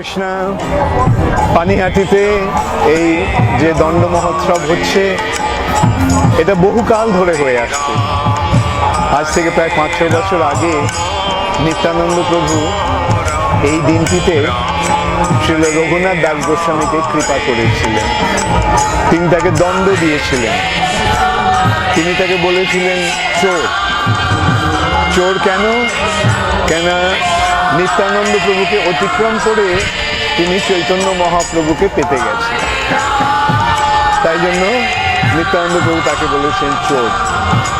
কৃষ্ণা। পানিহাটিতে এই যে দণ্ড মহোৎসব হচ্ছে এটা বহুকাল ধরে হয়ে আসছে। আজ থেকে প্রায় 5-6 বছর আগে নিত্যানন্দ প্রভু এই দিনটিতে শ্রীল রঘুনাথ দাস গোস্বামীকে কৃপা করেছিলেন। তিনি তাকে দণ্ড দিয়েছিলেন। তিনি তাকে বলেছিলেন চোর। চোর কেন? কেন নিত্যানন্দ প্রভুকে অতিক্রম করে তিনি চৈতন্য মহাপ্রভুকে পেতে গেছেন, তাই জন্য নিত্যানন্দ প্রভু তাকে বলেছেন চোর।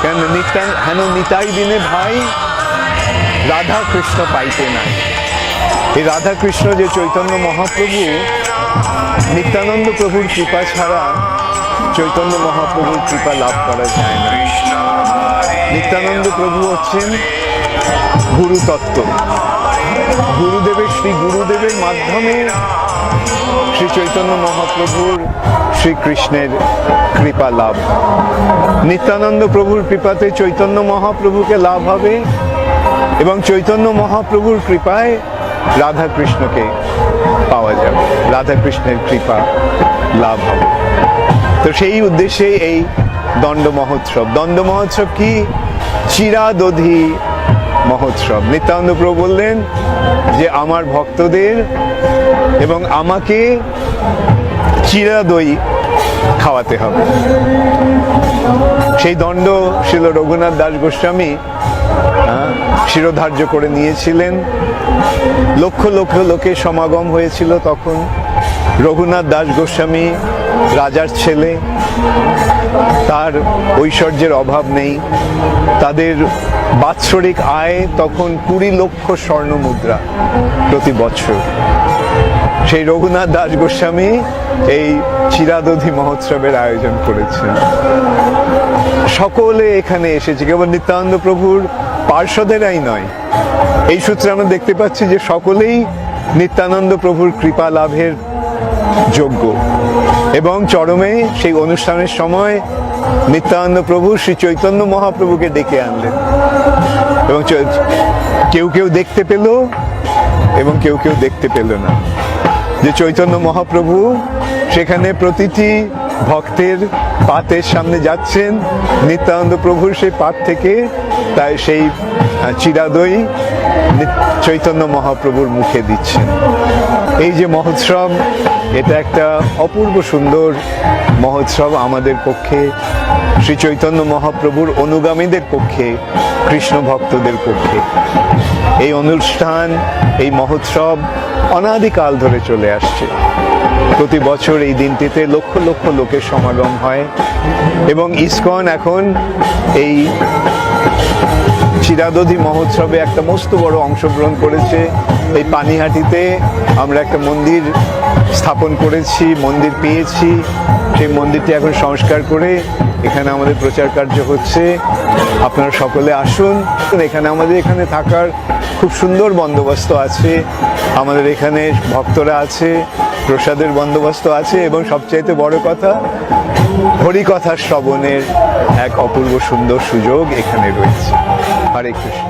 কেন? হেন নিতাই দিনে ভাই রাধা কৃষ্ণ পাইতে নাই। এই রাধা কৃষ্ণ যে চৈতন্য মহাপ্রভু, নিত্যানন্দ প্রভুর কৃপা ছাড়া চৈতন্য মহাপ্রভুর কৃপা লাভ করা যায় না। নিত্যানন্দ প্রভু হচ্ছেন গুরুতত্ত্ব। শ্রী গুরুদেবের মাধ্যমে শ্রী চৈতন্য মহাপ্রভুর শ্রীকৃষ্ণের কৃপা লাভ। নিত্যানন্দ প্রভুর কৃপাতে চৈতন্য মহাপ্রভুকে লাভ হবে এবং চৈতন্য মহাপ্রভুর কৃপায় রাধা কৃষ্ণকে পাওয়া যাবে, রাধা কৃষ্ণের কৃপা লাভ হবে। তো সেই উদ্দেশ্যে এই দণ্ড মহোৎসব। দণ্ড মহোৎসব কি? চিরাদধি মহোৎসব। নিত্যানন্দ প্রভু বললেন যে আমার ভক্তদের এবং আমাকে চিরা দই খাওয়াতে হবে। সেই দণ্ড শ্রীল রঘুনাথ দাস গোস্বামী শিরোধার্য করে নিয়েছিলেন। লক্ষ লক্ষ লোকের সমাগম হয়েছিল তখন। রঘুনাথ দাস গোস্বামী রাজার ছেলে, তার ঐশ্বর্যের অভাব নেই। তাদের বাৎসরিক আয় তখন 20 লক্ষ স্বর্ণ মুদ্রা প্রতি বছর। সেই রঘুনাথ দাস গোস্বামী এই চিরাদধি মহোৎসবের আয়োজন করেছেন। সকলে এখানে এসেছে, কেবল নিত্যানন্দ প্রভুর পার্ষদেরাই নয়। এই সূত্রে আমরা দেখতে পাচ্ছি যে সকলেই নিত্যানন্দ প্রভুর কৃপা লাভের যোগ্য। এবং চরমে সেই অনুষ্ঠানের সময় নিত্যানন্দ প্রভু শ্রী চৈতন্য মহাপ্রভুকে ডেকে আনলেন এবং কেউ কেউ দেখতে পেল এবং কেউ কেউ দেখতে পেল না। যে চৈতন্য মহাপ্রভু সেখানে প্রতিটি ভক্তের পাতের সামনে যাচ্ছেন, নিত্যানন্দ প্রভুর সেই পাত থেকে তাই সেই চিরাদই চৈতন্য মহাপ্রভুর মুখে দিচ্ছেন। এই যে মহোৎসব, এটা একটা অপূর্ব সুন্দর মহোৎসব আমাদের পক্ষে, শ্রী চৈতন্য মহাপ্রভুর অনুগামীদের পক্ষে, কৃষ্ণ ভক্তদের পক্ষে। এই অনুষ্ঠান, এই মহোৎসব অনাদিকাল ধরে চলে আসছে। প্রতি বছর এই দিনটিতে লক্ষ লক্ষ লোকের সমাগম হয় এবং ইসকন এখন এই চিরাদধি মহোৎসবে একটা মস্ত বড় অংশগ্রহণ করেছে। এই পানিহাটিতে আমরা একটা মন্দির স্থাপন করেছি, মন্দির পেয়েছি। সেই মন্দিরটি এখন সংস্কার করে এখানে আমাদের প্রচার কার্য হচ্ছে। আপনারা সকলে আসুন। আমাদের এখানে থাকার খুব সুন্দর বন্দোবস্ত আছে। আমাদের এখানে ভক্তরা আছে, প্রসাদের বন্দোবস্ত আছে এবং সবচাইতে বড় কথা, হরিকথা শ্রবণের এক অপূর্ব সুন্দর সুযোগ এখানে রয়েছে। হরে কৃষ্ণ।